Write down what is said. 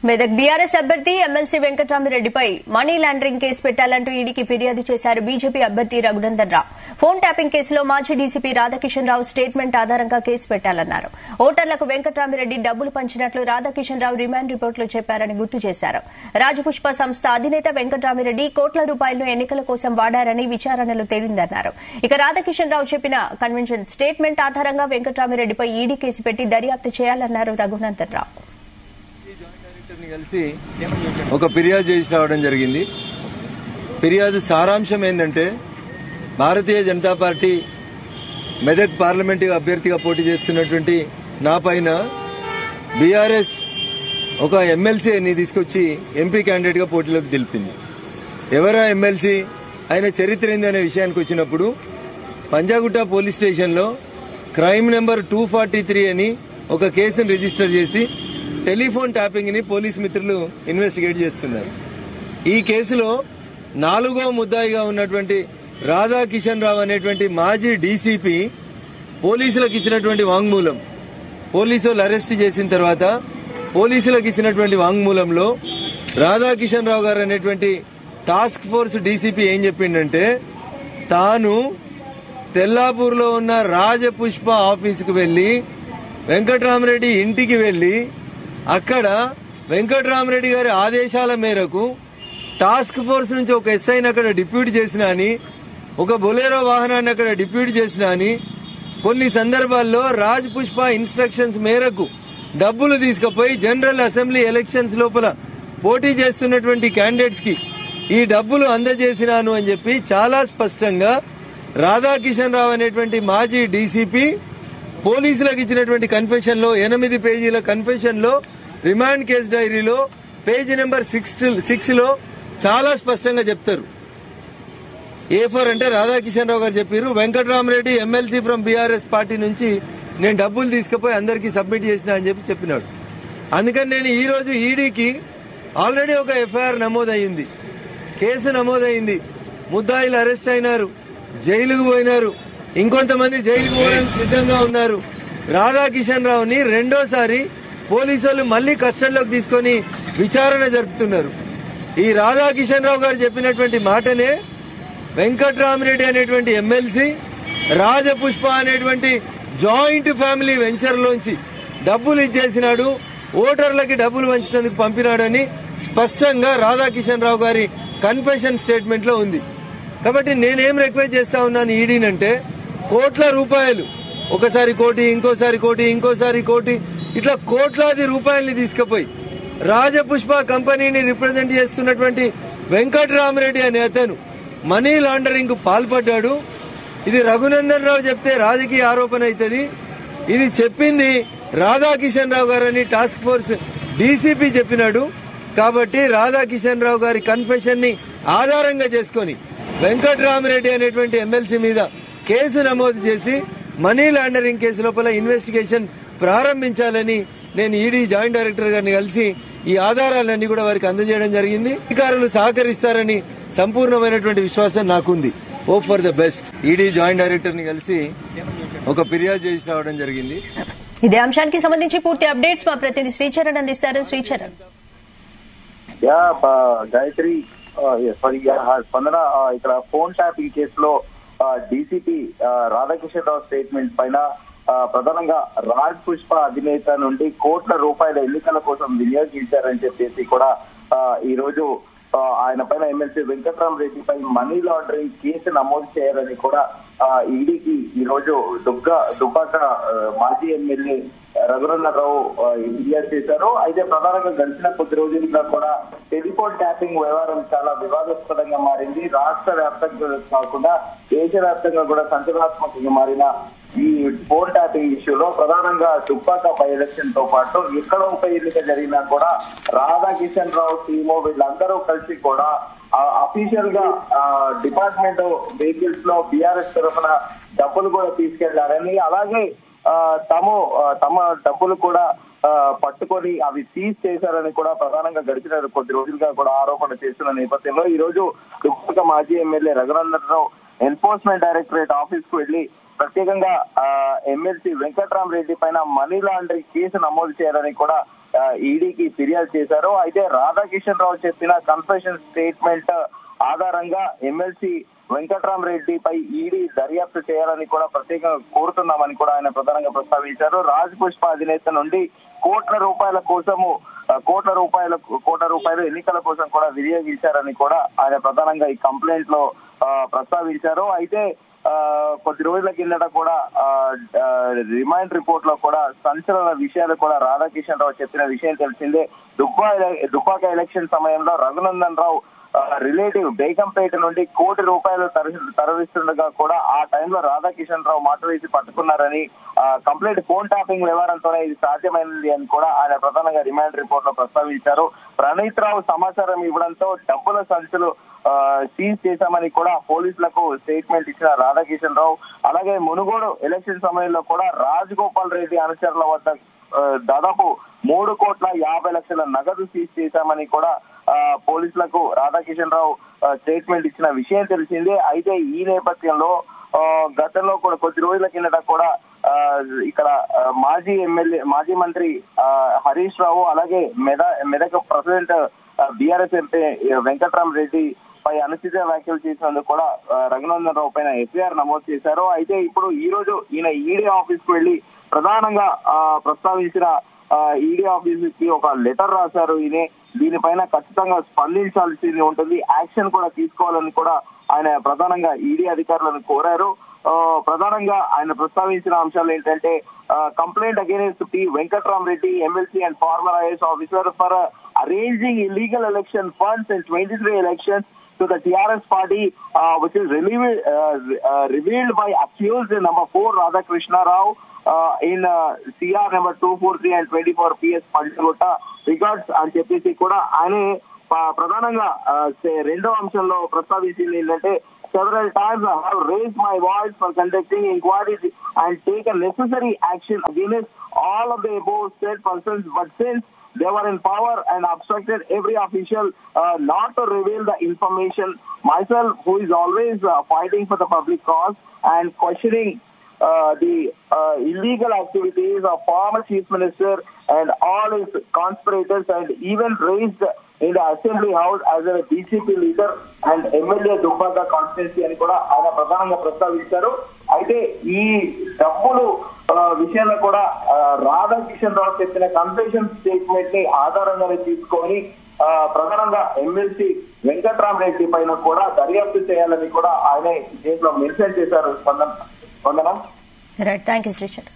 Medak BRS అభ్యర్థి MLC వెంకట్రామిరెడ్డిపై money laundering case పెట్టాలంటూ ఈడీకి ఫిర్యాదు చేశారు బీజేపీ అభ్యర్థి రఘునందన్ రావు. ఫోన్ ట్యాపింగ్ కేసులో మాజీ డీసీపీ రాధాకిషన్ రావు స్టేట్మెంట్ ఆధారంగా కేసు పెట్టాలన్నారు. ఓటర్లకు వెంకట్రామిరెడ్డి డబ్బులు పంచినట్లు రాధాకిషన్ రావు రిమాండ్ రిపోర్టులో చెప్పారని గుర్తు చేశారు. రాజపుష్ప సంస్థ అధినేత వెంకట్రామిరెడ్డి కోట్ల రూపాయలను ఎన్నికల కోసం వాడారని విచారణలో తేలిందన్నారు. ఇక రాధాకిషన్ రావు చెప్పిన కన్వెన్షన్ స్టేట్మెంట్ ఆధారంగా వెంకట్రామిరెడ్డిపై ఈడీ కేసు పెట్టి దర్యాప్తు చేయాలన్నారు రఘునందన్ రావు. కలిసి ఒక ఫిర్యాదు చేసి రావడం జరిగింది. ఫిర్యాదు సారాంశం ఏంటంటే, భారతీయ జనతా పార్టీ మెదక్ పార్లమెంటు అభ్యర్థిగా పోటీ చేస్తున్నటువంటి నా పైన బీఆర్ఎస్ ఒక ఎమ్మెల్సీని తీసుకొచ్చి ఎంపీ క్యాండిడేట్ గా పోటీలోకి తెలిపింది. ఎవరా ఎమ్మెల్సీ, ఆయన చరిత్ర ఏందనే విషయానికి వచ్చినప్పుడు, పంజాగుట్ట పోలీస్ స్టేషన్లో క్రైమ్ నెంబర్ 243 అని ఒక కేసును రిజిస్టర్ చేసి టెలిఫోన్ ట్యాపింగ్ ని పోలీస్ మిత్రులు ఇన్వెస్టిగేట్ చేస్తున్నారు. ఈ కేసులో 4వ ముద్దాయిగా ఉన్నటువంటి రాధాకిషన్ రావు అనేటువంటి మాజీ డీసీపీ పోలీసులకు ఇచ్చినటువంటి వాంగ్మూలం, పోలీసులు అరెస్ట్ చేసిన తర్వాత పోలీసులకు ఇచ్చినటువంటి వాంగ్మూలంలో రాధాకిషన్ రావు గారు అనేటువంటి టాస్క్ ఫోర్స్ డీసీపీ ఏం చెప్పిండంటే, తాను తెల్లాపూర్లో ఉన్న రాజపుష్ప ఆఫీసుకు వెళ్లి వెంకట్రామిరెడ్డి ఇంటికి వెళ్లి అక్కడ వెంకట్రామిరెడ్డి గారి ఆదేశాల మేరకు టాస్క్ ఫోర్స్ నుంచి ఒక ఎస్ఐని అక్కడ డిప్యూటీ చేసినా అని, ఒక బొలేరో వాహనాన్ని అక్కడ డిప్యూటీ చేసినా అని, కొన్ని సందర్భాల్లో రాజ్ పుష్ప ఇన్స్ట్రక్షన్స్ మేరకు డబ్బులు తీసుకుపోయి జనరల్ అసెంబ్లీ ఎలక్షన్స్ లోపల పోటీ చేస్తున్నటువంటి క్యాండిడేట్స్ కి ఈ డబ్బులు అందజేసినాను అని చెప్పి చాలా స్పష్టంగా రాధాకిషన్ రావు అనేటువంటి మాజీ డీసీపీ పోలీసులకు ఇచ్చినటువంటి కన్ఫెషన్ లో 8 పేజీల కన్ఫెషన్ లో రిమాండ్ కేసు డైరీలో పేజీ నెంబర్ 6 లో చాలా స్పష్టంగా చెప్తారు. A4 అంటే రాధాకిషన్ రావు గారు చెప్పారు, Venkatramireddy MLC from BRS party నుంచి నేను డబ్బులు తీసుకుపోయి అందరికీ సబ్మిట్ చేసిన అని చెప్పినాడు. అందుకని నేను ఈ రోజు ఈడీకి ఆల్రెడీ ఒక ఎఫ్ఐఆర్ నమోదయ్యింది, కేసు నమోదైంది, ముద్దాయిలు అరెస్ట్ అయినారు, జైలుకు పోయినారు, ఇంకొంతమంది జైలుకు పోవడానికి సిద్ధంగా ఉన్నారు. రాధాకిషన్ రావుని రెండోసారి పోలీసులు మళ్లీ కస్టడీలోకి తీసుకుని విచారణ జరుపుతున్నారు. ఈ రాధాకిషన్ రావు గారు చెప్పినటువంటి మాటనే వెంకట్రామిరెడ్డి అనేటువంటి ఎమ్మెల్సీ రాజపుష్ప అనేటువంటి జాయింట్ ఫ్యామిలీ వెంచర్ లోంచి డబ్బులు ఇచ్చేసినాడు, ఓటర్లకి డబ్బులు పంచినందుకు పంపినాడని స్పష్టంగా రాధాకిషన్ రావు గారి కన్ఫెషన్ స్టేట్మెంట్ లో ఉంది. కాబట్టి నేనేం రిక్వెస్ట్ చేస్తా ఉన్నాను ఈడీనంటే, కోట్ల రూపాయలు, ఒకసారి కోటి, ఇంకోసారి కోటి, ఇంకోసారి కోటి, ఇట్లా కోట్లాది రూపాయల్ని తీసుకుపోయి రాజపుష్ప కంపెనీని రిప్రజెంట్ చేస్తున్నటువంటి వెంకట్రామిరెడ్డి అనే అతను మనీ లాండరింగ్ కు పాల్పడ్డాడు. ఇది రఘునందన్ రావు చెప్తే రాజకీయ ఆరోపణ అవుతుంది. ఇది చెప్పింది రాధాకిషన్ రావు గారని టాస్క్ ఫోర్స్ డీసీపీ చెప్పినాడు. కాబట్టి రాధాకిషన్ రావు గారి కన్ఫెషన్ ని ఆధారంగా చేసుకుని వెంకట్రామిరెడ్డి అనేటువంటి ఎమ్మెల్సీ మీద కేసు నమోదు చేసి మనీ లాండరింగ్ కేసు లోపల ఇన్వెస్టిగేషన్ ప్రారంభించాలని నేను ఈడీ జాయింట్ డైరెక్టర్ గారిని కలిసి ఈ ఆధారాలన్నీ కూడా వారికి అందజేయడం జరిగింది. అధికారులు సహకరిస్తారని సంపూర్ణమైనటువంటి విశ్వాసం నాకుంది. Hope for the best. ED joint director ని కలిసి ఒక ఫిర్యాదు చేసి రావడం జరిగింది. ఇదే అంశానికి సంబంధించి పూర్తి అప్డేట్స్ మా ప్రతినిధి శ్రీచరణ్ అందిస్తారు. శ్రీచరణ్. గాయత్రి, స్పందన, ఇక్కడ ఫోన్ ట్యాపింగ్ కేసులో డీసీపీ రాధాకిషన్ రావు స్టేట్మెంట్ పైన ప్రధానంగా రాజ్ పుష్ప అధినేత నుండి కోట్ల రూపాయల ఎన్నికల కోసం వినియోగించారని చెప్పేసి కూడా ఈ రోజు ఆయన పైన ఎమ్మెల్సీ వెంకట్రామిరెడ్డిపై మనీ లాండరింగ్ కేసు నమోదు చేయాలని కూడా ఈడీకి ఈ రోజు దుబ్బాక మాజీ ఎమ్మెల్యే రఘునందన్ రావు ఫిర్యాదు చేశారు. అయితే ప్రధానంగా గడిచిన కొద్ది రోజులుగా కూడా టెలిఫోన్ ట్యాపింగ్ వ్యవహారం చాలా వివాదాస్పదంగా మారింది. రాష్ట్ర వ్యాప్తంగా కాకుండా దేశవ్యాప్తంగా కూడా సంచలనాత్మకంగా మారిన ఈ ఫోన్ ట్యాపింగ్ ఇష్యూలో ప్రధానంగా దుబ్బాక బై ఎలక్షన్ తో పాటు ఎక్కడ ఉప ఎన్నిక జరిగినా కూడా రాధాకిషన్ రావు టీము వీళ్ళందరూ కలిసి కూడా అఫీషియల్ గా డిపార్ట్మెంట్ వెహికల్స్ లో బీఆర్ఎస్ తరఫున డబ్బులు కూడా తీసుకెళ్లారని, అలాగే తమ డబ్బులు కూడా పట్టుకొని అవి సీజ్ చేశారని కూడా ప్రధానంగా గడిచిన కొద్ది రోజులుగా కూడా ఆరోపణ చేస్తున్న నేపథ్యంలో ఈ రోజు దుబ్బాక మాజీ MLA Raghunandan Rao enforcement directorate office కు వెళ్లి ప్రత్యేకంగా ఎమ్మెల్సీ వెంకట్రామిరెడ్డి పైన మనీ లాండరింగ్ కేసు నమోదు చేయాలని కూడా ఈడీకి ఫిర్యాదు చేశారు. అయితే రాధాకిషన్ రావు చెప్పిన కన్ఫెషన్ స్టేట్మెంట్ ఆధారంగా ఎమ్మెల్సీ వెంకట్రామరెడ్డిపై ఈడీ దర్యాప్తు చేయాలని కూడా ప్రత్యేకంగా కోరుతున్నామని కూడా ఆయన ప్రధానంగా ప్రస్తావించారు. రాజ్ పుష్ప అధినేత నుండి కోట్ల రూపాయలు ఎన్నికల కోసం కూడా వినియోగించారని కూడా ఆయన ప్రధానంగా ఈ కంప్లైంట్ లో ప్రస్తావించారు. అయితే కొద్ది రోజుల కిందట కూడా రిమైండ్ రిపోర్ట్ లో కూడా సంచలన విషయాలు కూడా రాధాకిషన్ రావు చెప్పిన విషయం తెలిసిందే. దుబ్బాక ఎలక్షన్ సమయంలో రఘునందన్ రావు రిలేటివ్ బేగంపేట నుండి ₹1 కోటి తరలిస్తుండగా కూడా ఆ టైంలో రాధాకిషన్ రావు మాట వేసి పట్టుకున్నారని, కంప్లీట్ ఫోన్ ట్యాపింగ్ వ్యవహారంతోనే ఇది సాధ్యమైనది అని కూడా ఆయన ప్రధానంగా రిమాండ్ రిపోర్ట్ లో ప్రస్తావించారు. ప్రణీత్ రావు సమాచారం ఇవ్వడంతో డబ్బుల సంచులు సీజ్ చేశామని కూడా పోలీసులకు స్టేట్మెంట్ ఇచ్చిన రాధాకిషన్ రావు, అలాగే మునుగోడు ఎలక్షన్ సమయంలో కూడా రాజగోపాల్ రెడ్డి అనుచరుల వద్ద దాదాపు ₹3,50,00,000 నగదు సీజ్ చేశామని కూడా పోలీసులకు రాధాకిషన్ రావు స్టేట్మెంట్ ఇచ్చిన విషయం తెలిసిందే. అయితే ఈ నేపథ్యంలో గతంలో కూడా కొద్ది రోజుల కిందట కూడా ఇక్కడ మాజీ మంత్రి హరీష్ రావు, అలాగే Medak president BRS MP Venkatramireddy పై అనుచిత వ్యాఖ్యలు చేసినందుకు కూడా రఘునందన్ రావు పైన ఎఫ్ఐఆర్ నమోదు చేశారు. అయితే ఇప్పుడు ఈ రోజు ఈయన ఈడీ ఆఫీస్ కు వెళ్లి ప్రధానంగా ప్రస్తావించిన ఈడీ ఆఫీస్ కి ఒక లెటర్ రాశారు. దీనిపైన ఖచ్చితంగా స్పందించాల్సి ఉంటుంది, యాక్షన్ కూడా తీసుకోవాలని కూడా ఆయన ప్రధానంగా ఈడీ అధికారులను కోరారు. ప్రధానంగా ఆయన ప్రస్తావించిన అంశాలు ఏంటంటే complaint against P Venkatrami Reddy MLC and former IAS officer for arranging illegal election funds in 23 elections to the TRS party, which is revealed by accused number 4 Radhakrishna Rao in CR number 243 and 24 PS Panchagutta regards అని చెప్పేసి కూడా ఆయన ప్రధానంగా రెండో అంశంలో ప్రస్తావించింది ఏంటంటే several times I have raised my voice for conducting inquiries and taken necessary action against all of the above said persons, but since they were in power and obstructed every official not to reveal the information, myself, who is always fighting for the public cause and questioning the illegal activities of former chief minister and all his conspirators, and even raised in the assembly house as a DCP leader and MLA Dubbaka constituency అని కూడా ఆయన ప్రధానంగా ప్రస్తావించారు. అయితే ఈ డబ్బులు విషయంలో కూడా రాధాకిషన్ రావు చెప్పిన కన్ఫెషన్ స్టేట్మెంట్ ని ఆధారంగానే తీసుకొని ప్రధానంగా ఎమ్మెల్సీ వెంకట్రామరెడ్డి పైన కూడా దర్యాప్తు చేయాలని కూడా ఆయన దీంట్లో మెన్షన్ చేశారు. స్పందన. Right, thank you Sri Chandra.